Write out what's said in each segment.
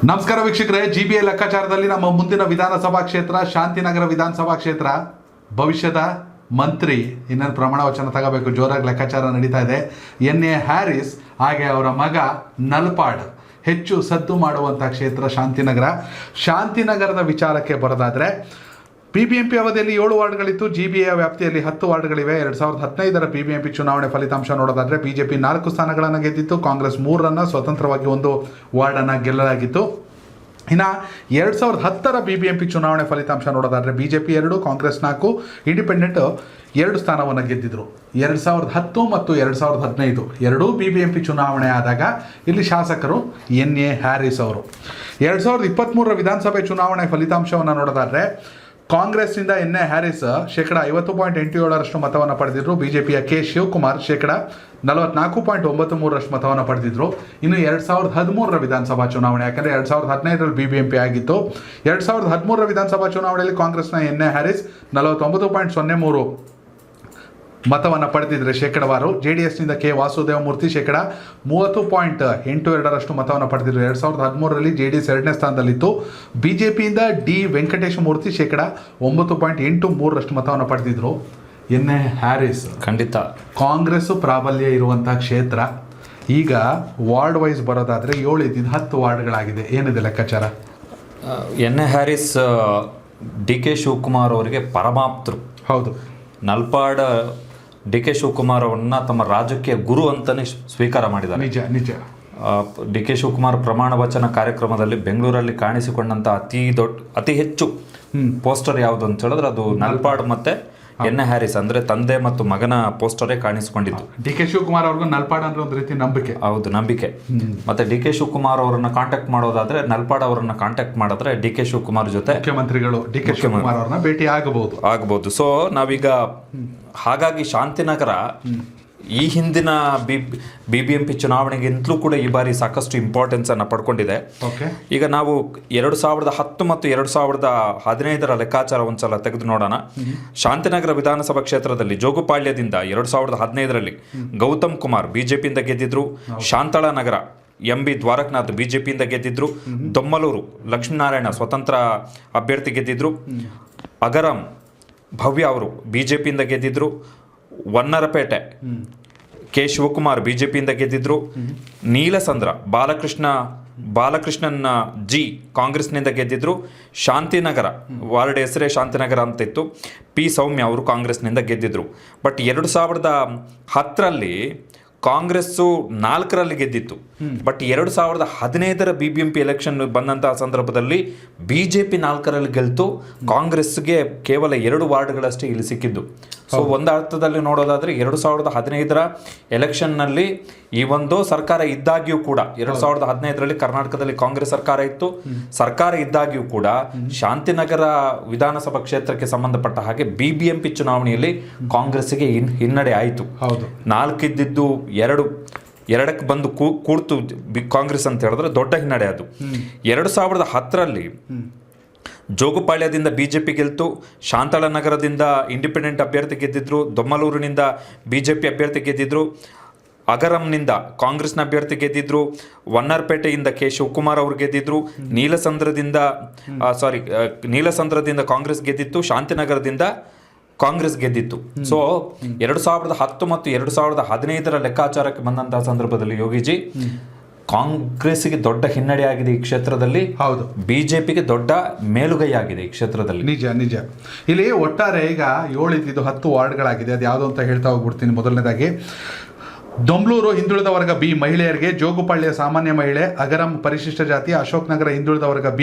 ನಮಸ್ಕಾರ ವೀಕ್ಷಕರೇ, ಜಿಬಿಎ ಲೆಕ್ಕಾಚಾರದಲ್ಲಿ ನಮ್ಮ ಮುಂದಿನ ವಿಧಾನಸಭಾ ಕ್ಷೇತ್ರ ಶಾಂತಿನಗರ ವಿಧಾನಸಭಾ ಕ್ಷೇತ್ರ. ಭವಿಷ್ಯದ ಮಂತ್ರಿ ಇನ್ನೊಂದು ಪ್ರಮಾಣ ವಚನ ತಗೋಬೇಕು, ಜೋರಾಗಿ ಲೆಕ್ಕಾಚಾರ ನಡೀತಾ ಇದೆ. ಎನ್.ಎ. ಹ್ಯಾರಿಸ್ ಹಾಗೆ ಅವರ ಮಗ ನಲ್ಪಾಡ್ ಹೆಚ್ಚು ಸದ್ದು ಮಾಡುವಂಥ ಕ್ಷೇತ್ರ ಶಾಂತಿನಗರ. ಶಾಂತಿನಗರದ ವಿಚಾರಕ್ಕೆ ಬರೋದಾದರೆ PBMP ಅವಧಿಯಲ್ಲಿ 7 ವಾರ್ಡ್ಗಳಿತ್ತು. GBA ವ್ಯಾಪ್ತಿಯಲ್ಲಿ 10 ವಾರ್ಡ್ಗಳಿವೆ. 2015ರ PBMP ಚುನಾವಣೆ ಫಲಿತಾಂಶ ನೋಡೋದಾದರೆ BJP 4 ಸ್ಥಾನಗಳನ್ನು ಗೆದ್ದಿತ್ತು, ಕಾಂಗ್ರೆಸ್ 3 ಸ್ವತಂತ್ರವಾಗಿ 1 ವಾರ್ಡನ್ನು ಗೆಲ್ಲಲಾಗಿತ್ತು. ಇನ್ನು 2010ರ BBMP ಚುನಾವಣೆ ಫಲಿತಾಂಶ ನೋಡೋದಾದರೆ BJP 2, ಕಾಂಗ್ರೆಸ್ 4, ಇಂಡಿಪೆಂಡೆಂಟ್ 2 ಸ್ಥಾನವನ್ನು ಗೆದ್ದಿದ್ರು. 2010 ಮತ್ತು 2015 ಎರಡೂ BBMP ಚುನಾವಣೆ ಆದಾಗ ಇಲ್ಲಿ ಶಾಸಕರು N.A. ಹ್ಯಾರಿಸ್ ಅವರು. 2023ರ ವಿಧಾನಸಭೆ ಚುನಾವಣೆ ಫಲಿತಾಂಶವನ್ನು ನೋಡೋದಾದರೆ ಕಾಂಗ್ರೆಸ್ನಿಂದ N.A. ಹ್ಯಾರಿಸ್ 50.87% ಮತವನ್ನು ಪಡೆದಿದ್ದರು. BJPಯ K. ಶಿವಕುಮಾರ್ 44.93% ಮತವನ್ನು ಪಡೆದಿದ್ದರು. ಇನ್ನು 2013ರ ವಿಧಾನಸಭಾ ಚುನಾವಣೆ, ಯಾಕಂದರೆ 2015ರಲ್ಲಿ BBMP ಆಗಿತ್ತು. 2013ರ ವಿಧಾನಸಭಾ ಚುನಾವಣೆಯಲ್ಲಿ ಕಾಂಗ್ರೆಸ್ನ N.A. ಹ್ಯಾರಿಸ್ 49.03 ಮತವನ್ನು ಪಡೆದಿದ್ದರೆ ಶೇಕಡವಾರು. JDSನಿಂದ K. ವಾಸುದೇವಮೂರ್ತಿ 30.82% ಮತವನ್ನು ಪಡೆದಿದ್ದರು. 2013ರಲ್ಲಿ JDS 2ನೇ ಸ್ಥಾನದಲ್ಲಿತ್ತು. BJPಯಿಂದ D. ವೆಂಕಟೇಶಮೂರ್ತಿ 9.83% ಮತವನ್ನು ಪಡೆದಿದ್ದರು. N.A. ಹ್ಯಾರಿಸ್ ಖಂಡಿತ ಕಾಂಗ್ರೆಸ್ ಪ್ರಾಬಲ್ಯ ಇರುವಂಥ ಕ್ಷೇತ್ರ. ಈಗ ವಾರ್ಡ್ ವೈಸ್ ಬರೋದಾದರೆ 7 ಇದ್ದಿದ್ದು 10 ವಾರ್ಡ್ಗಳಾಗಿದೆ. ಏನಿದೆ ಲೆಕ್ಕಾಚಾರ? N.A. Harris D.K. ಶಿವಕುಮಾರ್ ಅವರಿಗೆ ಪರಮಾಪ್ತರು. ಹೌದು. ನಲ್ಪಾಡ್ D.K. ಶಿವಕುಮಾರ್ ಅವರನ್ನ ತಮ್ಮ ರಾಜಕೀಯ ಗುರು ಅಂತಲೇ ಸ್ವೀಕಾರ ಮಾಡಿದ್ದಾರೆ. ನಿಜ. D.K. ಶಿವಕುಮಾರ್ ಪ್ರಮಾಣ ವಚನ ಕಾರ್ಯಕ್ರಮದಲ್ಲಿ ಬೆಂಗಳೂರಲ್ಲಿ ಕಾಣಿಸಿಕೊಂಡಂಥ ಅತಿ ಹೆಚ್ಚು ಪೋಸ್ಟರ್ ಯಾವುದು ಅಂತ ಹೇಳಿದ್ರೆ ಅದು ನಲ್ಪಾಡ್ ಮತ್ತೆ N.A. ಹ್ಯಾರಿಸ್ ಅಂದರೆ ತಂದೆ ಮತ್ತು ಮಗನ ಪೋಸ್ಟರೇ ಕಾಣಿಸಿಕೊಂಡಿತ್ತು. D.K. ಶಿವಕುಮಾರ್ ಅವ್ರಿಗೂ ನಲ್ಪಾಡ್ ಅಂದ್ರೆ ಒಂದು ರೀತಿ ನಂಬಿಕೆ. ಹೌದು, ನಂಬಿಕೆ. ಮತ್ತೆ D.K. ಶಿವಕುಮಾರ್ ಅವರನ್ನ ಕಾಂಟ್ಯಾಕ್ಟ್ ಮಾಡೋದಾದ್ರೆ ನಲ್ಪಾಡ್ ಅವರನ್ನ ಕಾಂಟ್ಯಾಕ್ಟ್ ಮಾಡಿದ್ರೆ D.K. ಶಿವಕುಮಾರ್ ಜೊತೆ ಮುಖ್ಯಮಂತ್ರಿಗಳು D.K. ಶಿವಕುಮಾರ್ ಅವ್ರನ್ನ ಭೇಟಿ ಆಗಬಹುದು. ಸೊ ನಾವೀಗ ಹಾಗಾಗಿ ಶಾಂತಿನಗರ ಈ ಹಿಂದಿನ BBMP ಚುನಾವಣೆಗಿಂತಲೂ ಕೂಡ ಈ ಬಾರಿ ಸಾಕಷ್ಟು ಇಂಪಾರ್ಟೆನ್ಸ್ ಅನ್ನು ಪಡ್ಕೊಂಡಿದೆ. ಈಗ ನಾವು 2010 ಮತ್ತು 2015ರ ಲೆಕ್ಕಾಚಾರ ಒಂದ್ಸಲ ತೆಗೆದು ನೋಡೋಣ. ಶಾಂತಿನಗರ ವಿಧಾನಸಭಾ ಕ್ಷೇತ್ರದಲ್ಲಿ ಜೋಗುಪಾಳ್ಯದಿಂದ 2015ರಲ್ಲಿ ಗೌತಮ್ ಕುಮಾರ್ BJPಯಿಂದ ಗೆದ್ದಿದ್ರು. ಶಾಂತಳಾ ನಗರ MB ದ್ವಾರಕನಾಥ್ BJPಯಿಂದ ಗೆದ್ದಿದ್ರು. ದೊಮ್ಮಲೂರು ಲಕ್ಷ್ಮೀನಾರಾಯಣ ಸ್ವತಂತ್ರ ಅಭ್ಯರ್ಥಿ ಗೆದ್ದಿದ್ರು. ಅಗರಂ ಭವ್ಯ ಅವರು BJPಯಿಂದ ಗೆದ್ದಿದ್ರು. ವನ್ನರಪೇಟೆ K. ಶಿವಕುಮಾರ್ BJPಯಿಂದ ಗೆದ್ದಿದ್ರು. ನೀಲಸಂದ್ರ ಬಾಲಕೃಷ್ಣನ್ G. ಕಾಂಗ್ರೆಸ್ನಿಂದ ಗೆದ್ದಿದ್ರು. ಶಾಂತಿನಗರ ವಾರ್ಡ್ ಹೆಸರೇ ಶಾಂತಿನಗರ ಅಂತ ಇತ್ತು. P. ಸೌಮ್ಯ ಅವರು ಕಾಂಗ್ರೆಸ್ನಿಂದ ಗೆದ್ದಿದ್ರು. ಬಟ್ 2010ರಲ್ಲಿ ಕಾಂಗ್ರೆಸ್ಸು 4ರಲ್ಲಿ ಗೆದ್ದಿತ್ತು. ಬಟ್ 2015ರ BBMP ಎಲೆಕ್ಷನ್ ಬಂದಂತಹ ಸಂದರ್ಭದಲ್ಲಿ BJP 4ರಲ್ಲಿ ಗೆಲ್ತು. ಕಾಂಗ್ರೆಸ್ಗೆ ಕೇವಲ 2 ವಾರ್ಡ್ಗಳಷ್ಟೇ ಇಲ್ಲಿ ಸಿಕ್ಕಿದ್ದು. ಸೊ ಒಂದು ಅರ್ಥದಲ್ಲಿ ನೋಡೋದಾದ್ರೆ 2015ರ ಎಲೆಕ್ಷನ್ನಲ್ಲಿ ಈ ಒಂದು ಸರ್ಕಾರ ಇದ್ದಾಗ್ಯೂ ಕೂಡ 2015ರಲ್ಲಿ ಕರ್ನಾಟಕದಲ್ಲಿ ಕಾಂಗ್ರೆಸ್ ಸರ್ಕಾರ ಇತ್ತು. ಸರ್ಕಾರ ಇದ್ದಾಗ್ಯೂ ಕೂಡ ಶಾಂತಿನಗರ ವಿಧಾನಸಭಾ ಕ್ಷೇತ್ರಕ್ಕೆ ಸಂಬಂಧಪಟ್ಟ ಹಾಗೆ BBMP ಚುನಾವಣೆಯಲ್ಲಿ ಕಾಂಗ್ರೆಸ್ಗೆ ಹಿನ್ನಡೆ ಆಯಿತು. 4 ಇದ್ದಿದ್ದು 2ಕ್ಕೆ ಬಂದು ಕೂಡ್ತು ಕಾಂಗ್ರೆಸ್ ಅಂತ ಹೇಳಿದ್ರೆ ದೊಡ್ಡ ಹಿನ್ನಡೆ ಅದು. 2010ರಲ್ಲಿ ಜೋಗುಪಾಳ್ಯದಿಂದ BJP ಗೆಲ್ತು. ಶಾಂತಳಾ ನಗರದಿಂದ ಇಂಡಿಪೆಂಡೆಂಟ್ ಅಭ್ಯರ್ಥಿ ಗೆದ್ದಿದ್ರು. ದೊಮ್ಮಲೂರಿನಿಂದ BJP ಅಭ್ಯರ್ಥಿ ಗೆದ್ದಿದ್ರು. ಅಗರಂನಿಂದ ಕಾಂಗ್ರೆಸ್ನ ಅಭ್ಯರ್ಥಿ ಗೆದ್ದಿದ್ರು. ವನ್ನರ್ಪೇಟೆಯಿಂದ K. ಶಿವಕುಮಾರ್ ಅವರು ಗೆದ್ದಿದ್ರು. ನೀಲಸಂದ್ರದಿಂದ ಕಾಂಗ್ರೆಸ್ ಗೆದ್ದಿತ್ತು. ಶಾಂತಿನಗರದಿಂದ ಕಾಂಗ್ರೆಸ್ ಗೆದ್ದಿತ್ತು. ಸೊ 2010 ಮತ್ತು 2015ರ ಲೆಕ್ಕಾಚಾರಕ್ಕೆ ಬಂದಂತಹ ಸಂದರ್ಭದಲ್ಲಿ ಯೋಗಿಜಿ ಕಾಂಗ್ರೆಸ್ಗೆ ದೊಡ್ಡ ಹಿನ್ನಡೆ ಆಗಿದೆ ಈ ಕ್ಷೇತ್ರದಲ್ಲಿ. ಹೌದು, BJPಗೆ ದೊಡ್ಡ ಮೇಲುಗೈ ಆಗಿದೆ ಈ ಕ್ಷೇತ್ರದಲ್ಲಿ. ನಿಜ. ಇಲ್ಲಿ ಒಟ್ಟಾರೆ ಈಗ 7 ಇದ್ದಿದ್ದು 10 ವಾರ್ಡ್ಗಳಾಗಿದೆ. ಅದು ಯಾವುದು ಅಂತ ಹೇಳ್ತಾ ಹೋಗ್ಬಿಡ್ತೀನಿ. ಮೊದಲನೇದಾಗಿ ದೊಮ್ಲೂರು ಹಿಂದುಳಿದ ವರ್ಗ B ಮಹಿಳೆಯರಿಗೆ, ಜೋಗುಪಾಳ್ಯ ಸಾಮಾನ್ಯ ಮಹಿಳೆ, ಅಗರಂ ಪರಿಶಿಷ್ಟ ಜಾತಿ, ಅಶೋಕ್ ನಗರ ಹಿಂದುಳಿದ ವರ್ಗ B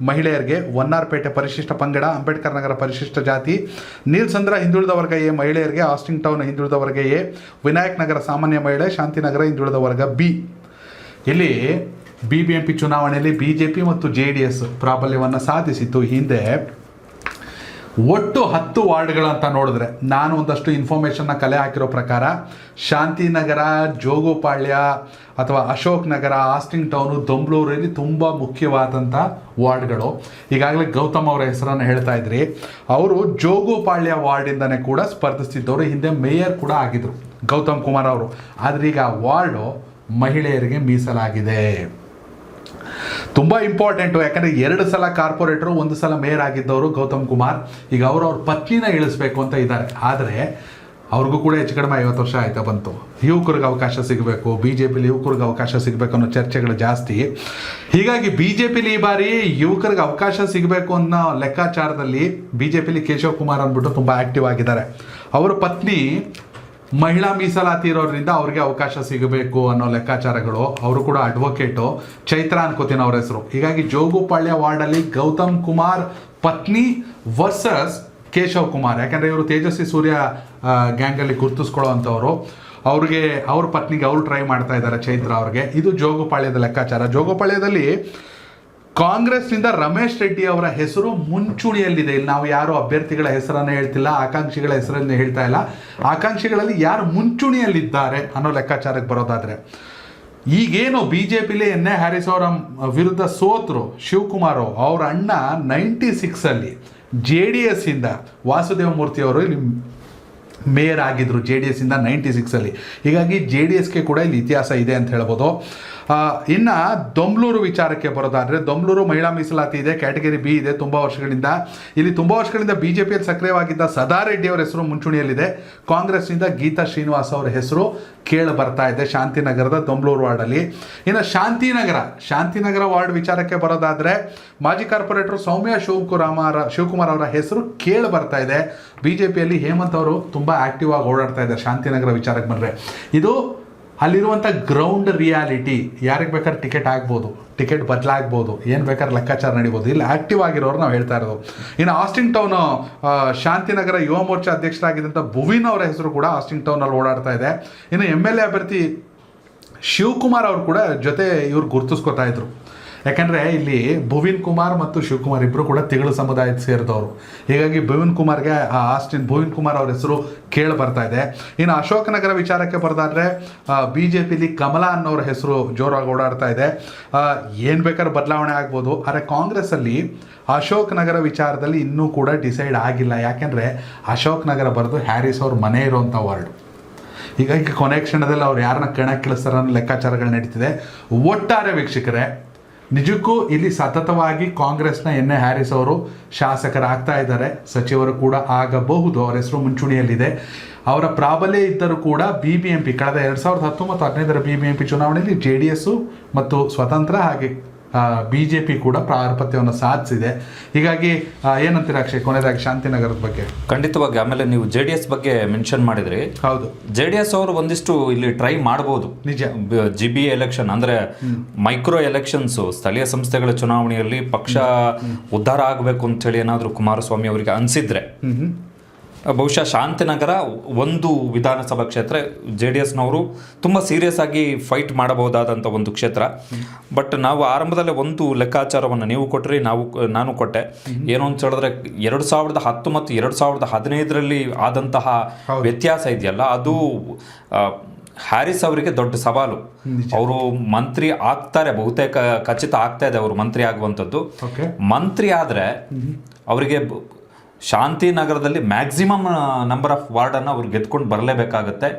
ಮಹಿಳೆಯರಿಗೆ, ವನ್ನಾರ್ಪೇಟೆ ಪರಿಶಿಷ್ಟ ಪಂಗಡ, ಅಂಬೇಡ್ಕರ್ ನಗರ ಪರಿಶಿಷ್ಟ ಜಾತಿ, ನೀಲ್ಸಂದ್ರ ಹಿಂದುಳಿದ ವರ್ಗ A ಮಹಿಳೆಯರಿಗೆ, ಆಸ್ಟಿಂಗ್ ಟೌನ್ ಹಿಂದುಳಿದ ವರ್ಗ A, ವಿನಾಯಕ್ ನಗರ ಸಾಮಾನ್ಯ ಮಹಿಳೆ, ಶಾಂತಿನಗರ ಹಿಂದುಳಿದ ವರ್ಗ B. ಇಲ್ಲಿ BBMP ಚುನಾವಣೆಯಲ್ಲಿ BJP ಮತ್ತು JDS ಪ್ರಾಬಲ್ಯವನ್ನು ಸಾಧಿಸಿತ್ತು. ಹಿಂದೆ ಒಟ್ಟು 10 ವಾರ್ಡ್ಗಳಂತ ನೋಡಿದ್ರೆ ನಾನು ಒಂದಷ್ಟು ಇನ್ಫಾರ್ಮೇಷನ್ನ ಕಲೆ ಹಾಕಿರೋ ಪ್ರಕಾರ ಶಾಂತಿನಗರ, ಜೋಗುಪಾಳ್ಯ ಅಥವಾ ಅಶೋಕ್ ನಗರ, ಆಸ್ಟಿಂಗ್ ಟೌನು, ದೊಂಬ್ಳೂರಲ್ಲಿ ತುಂಬ ಮುಖ್ಯವಾದಂಥ ವಾರ್ಡ್ಗಳು. ಈಗಾಗಲೇ ಗೌತಮ್ ಅವರ ಹೆಸರನ್ನು ಹೇಳ್ತಾ ಇದ್ರಿ. ಅವರು ಜೋಗುಪಾಳ್ಯ ವಾರ್ಡಿಂದನೇ ಕೂಡ ಸ್ಪರ್ಧಿಸ್ತಿದ್ದವರು. ಹಿಂದೆ ಮೇಯರ್ ಕೂಡ ಆಗಿದ್ರು ಗೌತಮ್ ಕುಮಾರ್ ಅವರು. ಆದರೆ ಈಗ ವಾರ್ಡು ಮಹಿಳೆಯರಿಗೆ ಮೀಸಲಾಗಿದೆ. ತುಂಬ ಇಂಪಾರ್ಟೆಂಟು. ಯಾಕಂದರೆ 2 ಸಲ ಕಾರ್ಪೊರೇಟರು, 1 ಸಲ ಮೇಯರ್ ಆಗಿದ್ದವರು ಗೌತಮ್ ಕುಮಾರ್. ಈಗ ಅವ್ರ ಪತ್ನಿನ ಇಳಿಸ್ಬೇಕು ಅಂತ ಇದ್ದಾರೆ. ಆದರೆ ಅವ್ರಿಗೂ ಕೂಡ ಹೆಚ್ಚು ಕಡಿಮೆ 50 ವರ್ಷ ಆಯ್ತಾ ಬಂತು. ಯುವಕರಿಗೆ ಅವಕಾಶ ಸಿಗಬೇಕು, ಬಿ ಜೆ ಪಿಲಿ ಯುವಕರಿಗೆ ಅವಕಾಶ ಸಿಗಬೇಕು ಅನ್ನೋ ಚರ್ಚೆಗಳು ಜಾಸ್ತಿ. ಹೀಗಾಗಿ ಬಿ ಜೆ ಪಿಲಿ ಈ ಬಾರಿ ಯುವಕರಿಗೆ ಅವಕಾಶ ಸಿಗಬೇಕು ಅನ್ನೋ ಲೆಕ್ಕಾಚಾರದಲ್ಲಿ ಬಿ ಜೆ ಪಿಲಿ ಕೇಶವ್ ಕುಮಾರ್ ಅಂದ್ಬಿಟ್ಟು ತುಂಬ ಆ್ಯಕ್ಟಿವ್ ಆಗಿದ್ದಾರೆ. ಅವರ ಪತ್ನಿ ಮಹಿಳಾ ಮೀಸಲಾತಿ ಇರೋದ್ರಿಂದ ಅವ್ರಿಗೆ ಅವಕಾಶ ಸಿಗಬೇಕು ಅನ್ನೋ ಲೆಕ್ಕಾಚಾರಗಳು. ಅವರು ಕೂಡ ಅಡ್ವೊಕೇಟು, ಚೈತ್ರ ಅನ್ಕೋತೀನಿ ಅವ್ರ ಹೆಸರು. ಹೀಗಾಗಿ ಜೋಗುಪಾಳ್ಯ ವಾರ್ಡಲ್ಲಿ ಗೌತಮ್ ಕುಮಾರ್ ಪತ್ನಿ ವರ್ಸಸ್ ಕೇಶವ್ ಕುಮಾರ್. ಯಾಕಂದರೆ ಇವರು ತೇಜಸ್ವಿ ಸೂರ್ಯ ಗ್ಯಾಂಗಲ್ಲಿ ಗುರ್ತಿಸ್ಕೊಳ್ಳೋ ಅಂಥವ್ರು. ಅವ್ರ ಪತ್ನಿಗೆ ಅವ್ರು ಟ್ರೈ ಮಾಡ್ತಾ ಇದ್ದಾರೆ, ಚೈತ್ರ ಅವ್ರಿಗೆ. ಇದು ಜೋಗುಪಾಳ್ಯದ ಲೆಕ್ಕಾಚಾರ. ಜೋಗುಪಾಳ್ಯದಲ್ಲಿ ಕಾಂಗ್ರೆಸ್ನಿಂದ ರಮೇಶ್ ರೆಡ್ಡಿ ಅವರ ಹೆಸರು ಮುಂಚೂಣಿಯಲ್ಲಿದೆ. ಇಲ್ಲಿ ನಾವು ಯಾರು ಅಭ್ಯರ್ಥಿಗಳ ಹೆಸರನ್ನು ಹೇಳ್ತಿಲ್ಲ, ಆಕಾಂಕ್ಷಿಗಳ ಹೆಸರನ್ನು ಹೇಳ್ತಾ ಇಲ್ಲ. ಆಕಾಂಕ್ಷಿಗಳಲ್ಲಿ ಯಾರು ಮುಂಚೂಣಿಯಲ್ಲಿದ್ದಾರೆ ಅನ್ನೋ ಲೆಕ್ಕಾಚಾರಕ್ಕೆ ಬರೋದಾದರೆ, ಈಗೇನು ಬಿ ಜೆ ಪಿಲಿ ಎನ್ ಎ ಹ್ಯಾರಿಸ್ ಅವರ ವಿರುದ್ಧ ಸೋತರು ಶಿವಕುಮಾರ್, ಅವ್ರ ಅಣ್ಣ 96ಅಲ್ಲಿ ಜೆ ಡಿ ಎಸ್ಸಿಂದ ವಾಸುದೇವ ಮೂರ್ತಿ ಅವರು ಇಲ್ಲಿ ಮೇಯರ್ ಆಗಿದ್ದರು, ಜೆ ಡಿ ಎಸ್ಸಿಂದ 96ಅಲ್ಲಿ. ಹೀಗಾಗಿ ಜೆ ಡಿ ಎಸ್ಗೆ ಕೂಡ ಇಲ್ಲಿ ಇತಿಹಾಸ ಇದೆ ಅಂತ ಹೇಳ್ಬೋದು. ಇನ್ನು ದೊಂಬ್ಲೂರು ವಿಚಾರಕ್ಕೆ ಬರೋದಾದರೆ, ದೊಂಬ್ಲೂರು ಮಹಿಳಾ ಮೀಸಲಾತಿ ಇದೆ, ಕ್ಯಾಟಗರಿ ಬಿ ಇದೆ ತುಂಬ ವರ್ಷಗಳಿಂದ. ಇಲ್ಲಿ ತುಂಬ ವರ್ಷಗಳಿಂದ ಬಿ ಜೆ ಪಿಯಲ್ಲಿ ಸಕ್ರಿಯವಾಗಿದ್ದ ಸದಾರೆಡ್ಡಿ ಅವರ ಹೆಸರು ಮುಂಚೂಣಿಯಲ್ಲಿದೆ. ಕಾಂಗ್ರೆಸ್ನಿಂದ ಗೀತಾ ಶ್ರೀನಿವಾಸ್ ಅವರ ಹೆಸರು ಕೇಳಿ ಬರ್ತಾ ಇದೆ ಶಾಂತಿನಗರದ ದೊಂಬ್ಲೂರು ವಾರ್ಡಲ್ಲಿ. ಇನ್ನು ಶಾಂತಿನಗರ ವಾರ್ಡ್ ವಿಚಾರಕ್ಕೆ ಬರೋದಾದರೆ, ಮಾಜಿ ಕಾರ್ಪೊರೇಟರ್ ಸೌಮ್ಯ ಶಿವಕುಮಾರ್ ಅವರ ಹೆಸರು ಕೇಳಿ ಬರ್ತಾ ಇದೆ. ಬಿ ಜೆ ಪಿಯಲ್ಲಿ ಹೇಮಂತ್ ಅವರು ತುಂಬ ಆ್ಯಕ್ಟಿವ್ ಆಗಿ ಓಡಾಡ್ತಾ ಇದ್ದಾರೆ. ಶಾಂತಿನಗರ ವಿಚಾರಕ್ಕೆ ಬಂದರೆ ಇದು ಅಲ್ಲಿರುವಂಥ ಗ್ರೌಂಡ್ ರಿಯಾಲಿಟಿ. ಯಾರಿಗೆ ಬೇಕಾದ್ರೆ ಟಿಕೆಟ್ ಆಗ್ಬೋದು, ಟಿಕೆಟ್ ಬದಲಾಗ್ಬೋದು, ಏನು ಬೇಕಾದ್ರೆ ಲೆಕ್ಕಾಚಾರ ನಡಿಬೋದು. ಇಲ್ಲಿ ಆ್ಯಕ್ಟಿವ್ ಆಗಿರೋರು ನಾವು ಹೇಳ್ತಾ ಇರೋದು. ಇನ್ನು ಆಸ್ಟಿನ್ ಟೌನು ಶಾಂತಿನಗರ ಯುವ ಮೋರ್ಚಾ ಅಧ್ಯಕ್ಷರಾಗಿದ್ದಂಥ ಭುವಿನ್ ಅವರ ಹೆಸರು ಕೂಡ ಆಸ್ಟಿನ್ ಟೌನಲ್ಲಿ ಓಡಾಡ್ತಾ ಇದೆ. ಇನ್ನು MLA ಅಭ್ಯರ್ಥಿ ಶಿವಕುಮಾರ್ ಅವರು ಕೂಡ ಜೊತೆ ಇವ್ರು ಗುರುತಿಸ್ಕೊತಾ ಇದ್ರು. ಯಾಕಂದರೆ ಇಲ್ಲಿ ಭುವಿನ್ ಕುಮಾರ್ ಮತ್ತು ಶಿವಕುಮಾರ್ ಇಬ್ಬರು ಕೂಡ ತಿಗಳು ಸಮುದಾಯಕ್ಕೆ ಸೇರಿದವರು. ಹೀಗಾಗಿ ಭುವಿನ್ ಕುಮಾರ್ ಅವ್ರ ಹೆಸರು ಕೇಳಿ ಬರ್ತಾ ಇದೆ. ಇನ್ನು ಅಶೋಕನಗರ ವಿಚಾರಕ್ಕೆ ಬರೋದಾದರೆ, ಬಿ ಜೆ ಪಿಲಿ ಕಮಲಾ ಅನ್ನೋರ ಹೆಸರು ಜೋರಾಗಿ ಓಡಾಡ್ತಾ ಇದೆ. ಏನು ಬೇಕಾದ್ರೂ ಬದಲಾವಣೆ ಆಗ್ಬೋದು. ಆದರೆ ಕಾಂಗ್ರೆಸ್ಸಲ್ಲಿ ಅಶೋಕ್ ನಗರ ವಿಚಾರದಲ್ಲಿ ಇನ್ನೂ ಕೂಡ ಡಿಸೈಡ್ ಆಗಿಲ್ಲ. ಯಾಕೆಂದರೆ ಅಶೋಕ್ ನಗರ ಬರೆದು ಹ್ಯಾರಿಸ್ ಅವ್ರ ಮನೆ ಇರೋವಂಥ ವಾರ್ಡು. ಹೀಗಾಗಿ ಕೊನೆ ಕ್ಷಣದಲ್ಲಿ ಅವ್ರು ಯಾರನ್ನ ಕಣಕ್ಕಿಳಿಸ್ತಾರ ಅನ್ನೋ ಲೆಕ್ಕಾಚಾರಗಳು ನಡೀತಿದೆ. ಒಟ್ಟಾರೆ ವೀಕ್ಷಕರೇ, ನಿಜಕ್ಕೂ ಇಲ್ಲಿ ಸತತವಾಗಿ ಕಾಂಗ್ರೆಸ್ನ ಎನ್ ಎ ಹ್ಯಾರಿಸ್ ಅವರು ಶಾಸಕರಾಗ್ತಾ ಇದ್ದಾರೆ, ಸಚಿವರು ಕೂಡ ಆಗಬಹುದು. ಅವರ ಹೆಸರು ಮುಂಚೂಣಿಯಲ್ಲಿದೆ. ಅವರ ಪ್ರಾಬಲ್ಯ ಇದ್ದರೂ ಕೂಡ BBMP ಕಳೆದ 2019-15 BBMP ಚುನಾವಣೆಯಲ್ಲಿ JDS ಮತ್ತು ಸ್ವತಂತ್ರ ಹಾಗೆ BJP ಕೂಡ ಪ್ರಾರ್ಪತ್ಯವನ್ನು ಸಾಧಿಸಿದೆ. ಹೀಗಾಗಿ ಏನಂತೀರ ಅಕ್ಷಯ್, ಕೊನೆಯದಾಗಿ ಶಾಂತಿನಗರದ ಬಗ್ಗೆ? ಖಂಡಿತವಾಗಿ. ಆಮೇಲೆ ನೀವು JDS ಬಗ್ಗೆ ಮೆನ್ಷನ್ ಮಾಡಿದ್ರಿ. ಹೌದು, JDS ಅವರು ಒಂದಿಷ್ಟು ಇಲ್ಲಿ ಟ್ರೈ ಮಾಡಬಹುದು. ನಿಜ. GB ಎಲೆಕ್ಷನ್ ಅಂದ್ರೆ ಮೈಕ್ರೋ ಎಲೆಕ್ಷನ್ಸ್, ಸ್ಥಳೀಯ ಸಂಸ್ಥೆಗಳ ಚುನಾವಣೆಯಲ್ಲಿ ಪಕ್ಷ ಉದ್ಧಾರ ಆಗಬೇಕು ಅಂತ ಹೇಳಿ ಏನಾದರೂ ಕುಮಾರಸ್ವಾಮಿ ಅವರಿಗೆ ಅನಿಸಿದ್ರೆ ಬಹುಶಃ ಶಾಂತಿನಗರ ಒಂದು ವಿಧಾನಸಭಾ ಕ್ಷೇತ್ರ JDSನವರು ತುಂಬ ಸೀರಿಯಸ್ ಆಗಿ ಫೈಟ್ ಮಾಡಬಹುದಾದಂಥ ಒಂದು ಕ್ಷೇತ್ರ. ಬಟ್ ನಾವು ಆರಂಭದಲ್ಲೇ ಒಂದು ಲೆಕ್ಕಾಚಾರವನ್ನು ನೀವು ಕೊಟ್ಟರೆ, ನಾನು ಕೊಟ್ಟೆ. ಏನು ಅಂತ ಹೇಳಿದ್ರೆ 2010 ಮತ್ತು 2015ರಲ್ಲಿ ಆದಂತಹ ವ್ಯತ್ಯಾಸ ಇದೆಯಲ್ಲ, ಅದು ಹ್ಯಾರಿಸ್ ಅವರಿಗೆ ದೊಡ್ಡ ಸವಾಲು. ಅವರು ಮಂತ್ರಿ ಆಗ್ತಾರೆ, ಬಹುತೇಕ ಖಚಿತ ಆಗ್ತಾ ಇದೆ ಅವರು ಮಂತ್ರಿ ಆಗುವಂಥದ್ದು. ಮಂತ್ರಿ ಆದರೆ ಅವರಿಗೆ ಶಾಂತಿನಗರದಲ್ಲಿ ಮ್ಯಾಕ್ಸಿಮಮ್ ನಂಬರ್ ಆಫ್ ವಾರ್ಡ್ ಅನ್ನು ಅವ್ರು ಗೆದ್ಕೊಂಡು ಬರಲೇಬೇಕಾಗತ್ತೆ.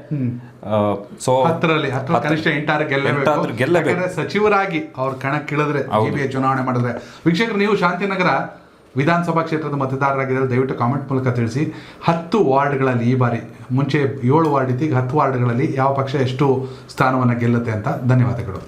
ಸೊ ಕನಿಷ್ಠ 8 ಗೆಲ್ಲಬೇಕು. ಸಚಿವರಾಗಿ ಅವ್ರ ಕಣಕ್ಕಿಳಿದ್ರೆ ಚುನಾವಣೆ ಮಾಡಿದ್ರೆ. ವೀಕ್ಷಕರು, ನೀವು ಶಾಂತಿನಗರ ವಿಧಾನಸಭಾ ಕ್ಷೇತ್ರದ ಮತದಾರರಾಗಿದ್ದರೆ ದಯವಿಟ್ಟು ಕಾಮೆಂಟ್ ಮೂಲಕ ತಿಳಿಸಿ. 10 ವಾರ್ಡ್ಗಳಲ್ಲಿ ಈ ಬಾರಿ, ಮುಂಚೆ 7 ವಾರ್ಡ್ ಇತ್ತು, ಈಗ 10 ವಾರ್ಡ್ಗಳಲ್ಲಿ ಯಾವ ಪಕ್ಷ ಎಷ್ಟು ಸ್ಥಾನವನ್ನು ಗೆಲ್ಲುತ್ತೆ ಅಂತ. ಧನ್ಯವಾದಗಳು.